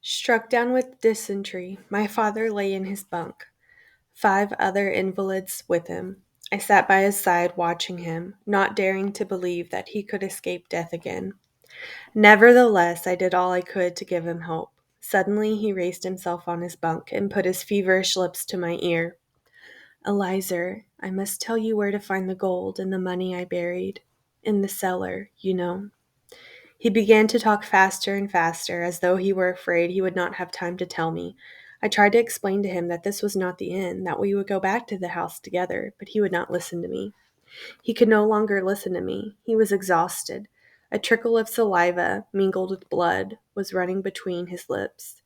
Struck down with dysentery, my father lay in his bunk, 5 other invalids with him. I sat by his side watching him, not daring to believe that he could escape death again. Nevertheless, I did all I could to give him hope. Suddenly he raised himself on his bunk and put his feverish lips to my ear. "Eliza, I must tell you where to find the gold and the money I buried. In the cellar, you know." He began to talk faster and faster, as though he were afraid he would not have time to tell me. I tried to explain to him that this was not the end, that we would go back to the house together, but he would not listen to me. He could no longer listen to me. He was exhausted. A trickle of saliva, mingled with blood, was running between his lips.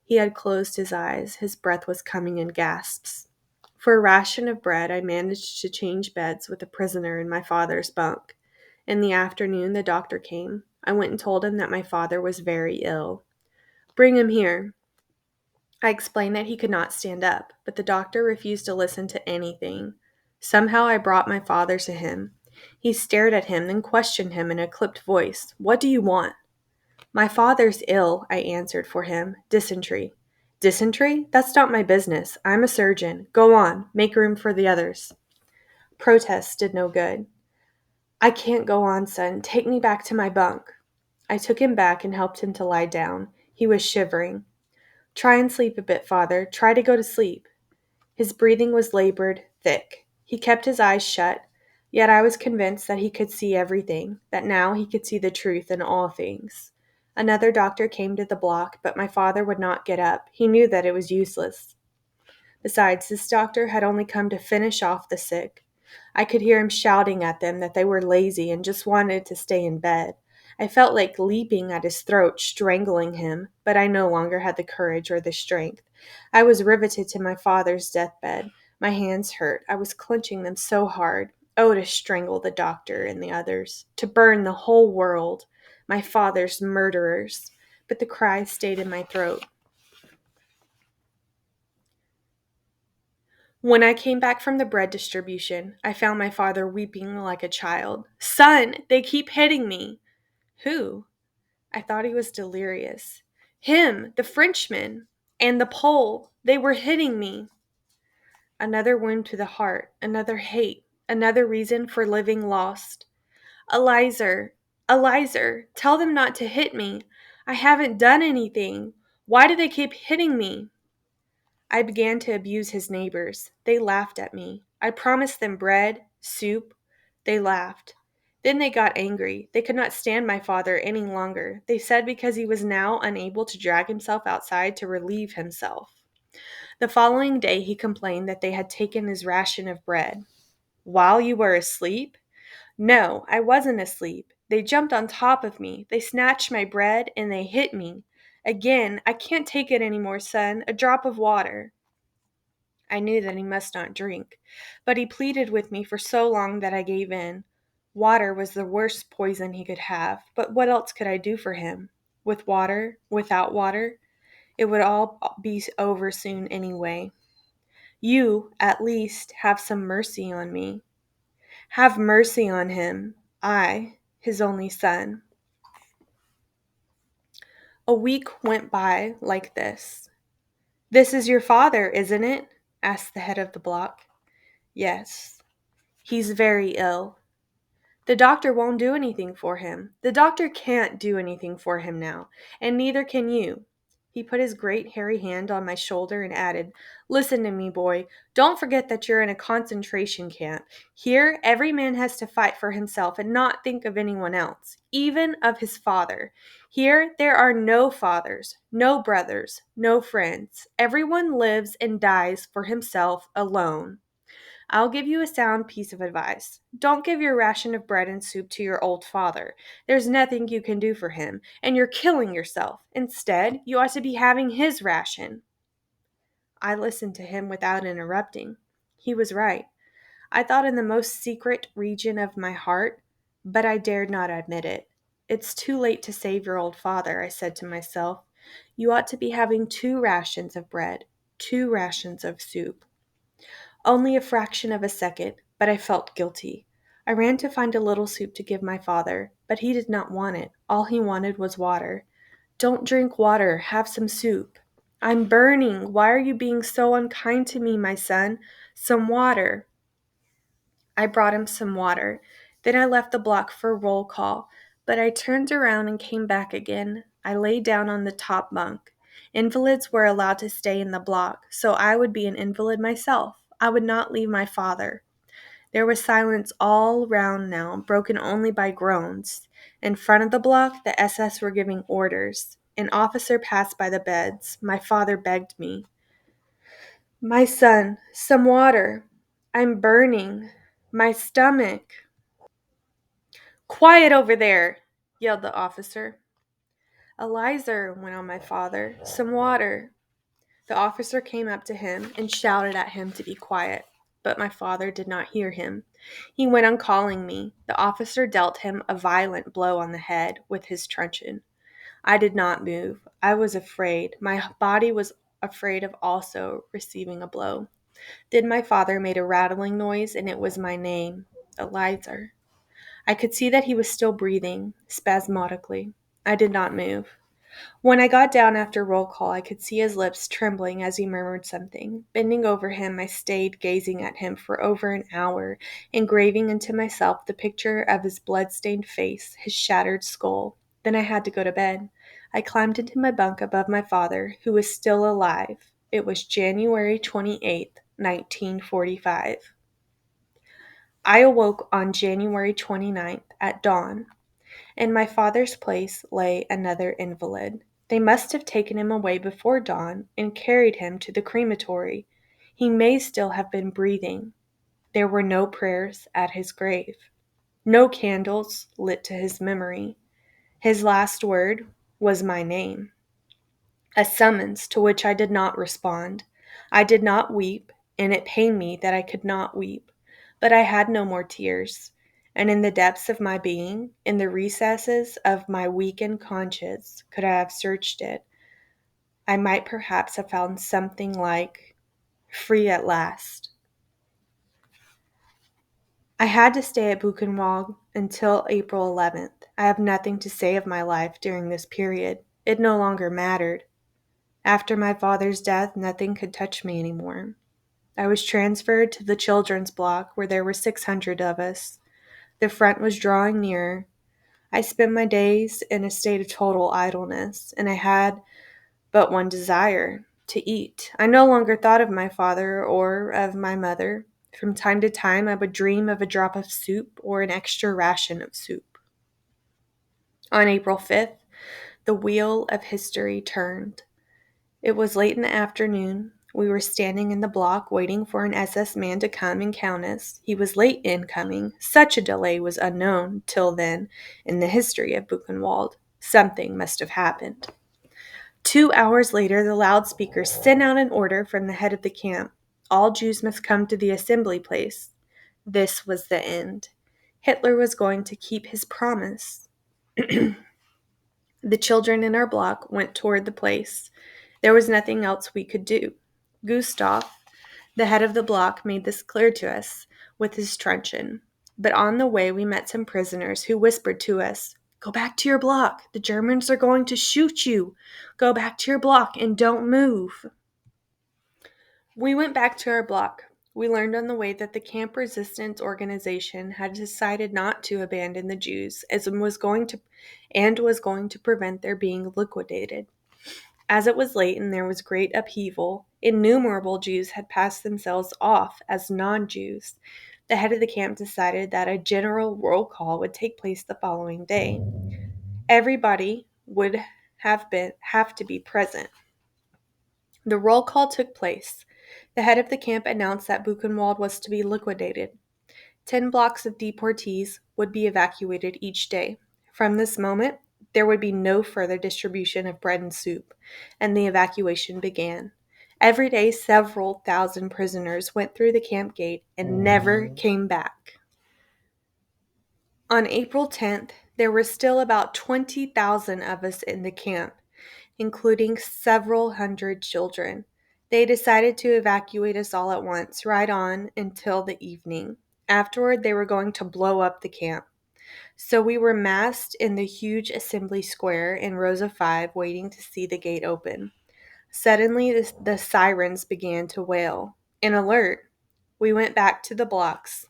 He had closed his eyes. His breath was coming in gasps. For a ration of bread, I managed to change beds with a prisoner in my father's bunk. In the afternoon, the doctor came. I went and told him that my father was very ill. "Bring him here." I explained that he could not stand up, but the doctor refused to listen to anything. Somehow I brought my father to him. He stared at him, then questioned him in a clipped voice. "What do you want?" "My father's ill," I answered for him. "Dysentery." "Dysentery? That's not my business. I'm a surgeon. Go on. Make room for the others." Protests did no good. "I can't go on, son. Take me back to my bunk." I took him back and helped him to lie down. He was shivering. "Try and sleep a bit, father. Try to go to sleep." His breathing was labored, thick. He kept his eyes shut, yet I was convinced that he could see everything, that now he could see the truth in all things. Another doctor came to the block, but my father would not get up. He knew that it was useless. Besides, this doctor had only come to finish off the sick. I could hear him shouting at them that they were lazy and just wanted to stay in bed. I felt like leaping at his throat, strangling him, but I no longer had the courage or the strength. I was riveted to my father's deathbed. My hands hurt. I was clenching them so hard. Oh, to strangle the doctor and the others. To burn the whole world. My father's murderers. But the cry stayed in my throat. When I came back from the bread distribution, I found my father weeping like a child. "Son, they keep hitting me." "Who?" I thought he was delirious. "Him, the Frenchman, and the Pole. They were hitting me." Another wound to the heart, another hate, another reason for living lost. "Eliza, Eliza, tell them not to hit me. I haven't done anything. Why do they keep hitting me?" I began to abuse his neighbors. They laughed at me. I promised them bread, soup. They laughed. Then they got angry. They could not stand my father any longer. They said because he was now unable to drag himself outside to relieve himself. The following day he complained that they had taken his ration of bread. "While you were asleep?" "No, I wasn't asleep. They jumped on top of me. They snatched my bread and they hit me. Again, I can't take it anymore, son. A drop of water." I knew that he must not drink, but he pleaded with me for so long that I gave in. Water was the worst poison he could have, but what else could I do for him? With water, without water, it would all be over soon anyway. "You, at least, have some mercy on me." Have mercy on him. I, his only son. A week went by like this. "This is your father, isn't it?" asked the head of the block. "Yes." "He's very ill." "The doctor won't do anything for him." "The doctor can't do anything for him now, and neither can you." He put his great hairy hand on my shoulder and added, "Listen to me, boy. Don't forget that you're in a concentration camp. Here, every man has to fight for himself and not think of anyone else, even of his father. Here, there are no fathers, no brothers, no friends. Everyone lives and dies for himself alone. I'll give you a sound piece of advice. Don't give your ration of bread and soup to your old father. There's nothing you can do for him, and you're killing yourself. Instead, you ought to be having his ration." I listened to him without interrupting. He was right. I thought in the most secret region of my heart, but I dared not admit it. "It's too late to save your old father," I said to myself. "You ought to be having 2 rations of bread, 2 rations of soup." Only a fraction of a second, but I felt guilty. I ran to find a little soup to give my father, but he did not want it. All he wanted was water. Don't drink water, have some soup. I'm burning. Why are you being so unkind to me, my son? Some water. I brought him some water. Then I left the block for roll call, but I turned around and came back again. I lay down on the top bunk. Invalids were allowed to stay in the block, so I would be an invalid myself. I would not leave my father. There was silence all round now, broken only by groans. In front of the block, the SS were giving orders. An officer passed by the beds. My father begged me. My son, some water. I'm burning. My stomach. Quiet over there, yelled the officer. Eliza, went on my father, some water. The officer came up to him and shouted at him to be quiet, but my father did not hear him. He went on calling me. The officer dealt him a violent blow on the head with his truncheon. I did not move. I was afraid. My body was afraid of also receiving a blow. Then my father made a rattling noise, and it was my name, Eliza. I could see that he was still breathing, spasmodically. I did not move. When I got down after roll call, I could see his lips trembling as he murmured something. Bending over him, I stayed gazing at him for over an hour, engraving into myself the picture of his blood-stained face, his shattered skull. Then I had to go to bed. I climbed into my bunk above my father, who was still alive. It was January 28th, 1945. I awoke on January 29th at dawn. In my father's place lay another invalid. They must have taken him away before dawn and carried him to the crematory. He may still have been breathing. There were no prayers at his grave, no candles lit to his memory. His last word was my name, a summons to which I did not respond. I did not weep, and it pained me that I could not weep. But I had no more tears, and in the depths of my being, in the recesses of my weakened conscience, could I have searched it, I might perhaps have found something like free at last. I had to stay at Buchenwald until April 11th. I have nothing to say of my life during this period. It no longer mattered. After my father's death, nothing could touch me anymore. I was transferred to the children's block where there were 600 of us. The front was drawing nearer. I spent my days in a state of total idleness, and I had but one desire, to eat. I no longer thought of my father or of my mother. From time to time, I would dream of a drop of soup or an extra ration of soup. On April 5th, the wheel of history turned. It was late in the afternoon. We were standing in the block waiting for an SS man to come and count us. He was late in coming. Such a delay was unknown till then in the history of Buchenwald. Something must have happened. 2 hours later, the loudspeaker sent out an order from the head of the camp. All Jews must come to the assembly place. This was the end. Hitler was going to keep his promise. The children in our block went toward the place. There was nothing else we could do. Gustav, the head of the block, made this clear to us with his truncheon. But on the way we met some prisoners who whispered to us, "Go back to your block. The Germans are going to shoot you. Go back to your block and don't move." We went back to our block. We learned on the way that the camp resistance organization had decided not to abandon the Jews as was going to prevent their being liquidated. As it was late and there was great upheaval, innumerable Jews had passed themselves off as non-Jews. The head of the camp decided that a general roll call would take place the following day. Everybody would have to be present. The roll call took place. The head of the camp announced that Buchenwald was to be liquidated. 10 blocks of deportees would be evacuated each day. From this moment, there would be no further distribution of bread and soup, and the evacuation began. Every day, several thousand prisoners went through the camp gate and never came back. On April 10th, there were still about 20,000 of us in the camp, including several hundred children. They decided to evacuate us all at once, right on until the evening. Afterward, they were going to blow up the camp. So we were massed in the huge assembly square in rows of 5, waiting to see the gate open. Suddenly, the sirens began to wail. In alert, we went back to the blocks.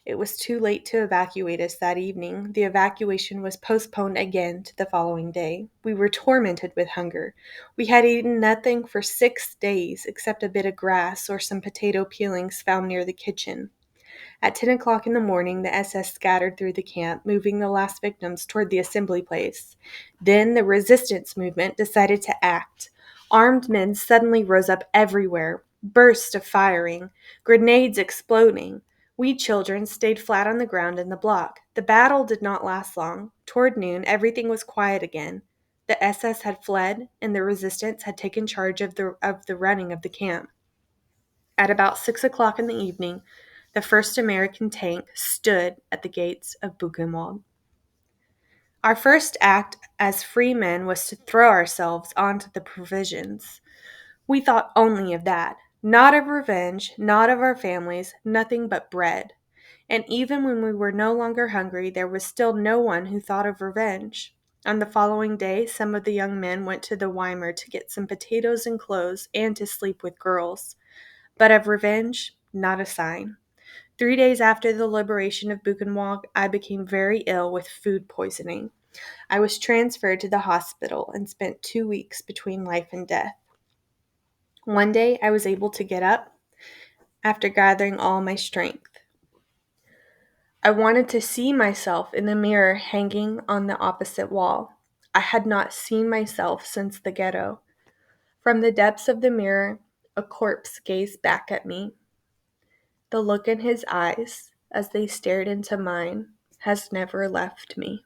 It was too late to evacuate us that evening. The evacuation was postponed again to the following day. We were tormented with hunger. We had eaten nothing for 6 days except a bit of grass or some potato peelings found near the kitchen. At 10 o'clock in the morning, the SS scattered through the camp, moving the last victims toward the assembly place. Then the resistance movement decided to act. Armed men suddenly rose up everywhere, bursts of firing, grenades exploding. We children stayed flat on the ground in the block. The battle did not last long. Toward noon, everything was quiet again. The SS had fled, and the resistance had taken charge of the running of the camp. At about 6 o'clock in the evening, the first American tank stood at the gates of Buchenwald. Our first act as free men was to throw ourselves onto the provisions. We thought only of that, not of revenge, not of our families, nothing but bread. And even when we were no longer hungry, there was still no one who thought of revenge. On the following day, some of the young men went to the Weimar to get some potatoes and clothes and to sleep with girls. But of revenge, not a sign. 3 days after the liberation of Buchenwald, I became very ill with food poisoning. I was transferred to the hospital and spent 2 weeks between life and death. One day I was able to get up after gathering all my strength. I wanted to see myself in the mirror hanging on the opposite wall. I had not seen myself since the ghetto. From the depths of the mirror, a corpse gazed back at me. The look in his eyes, as they stared into mine, has never left me.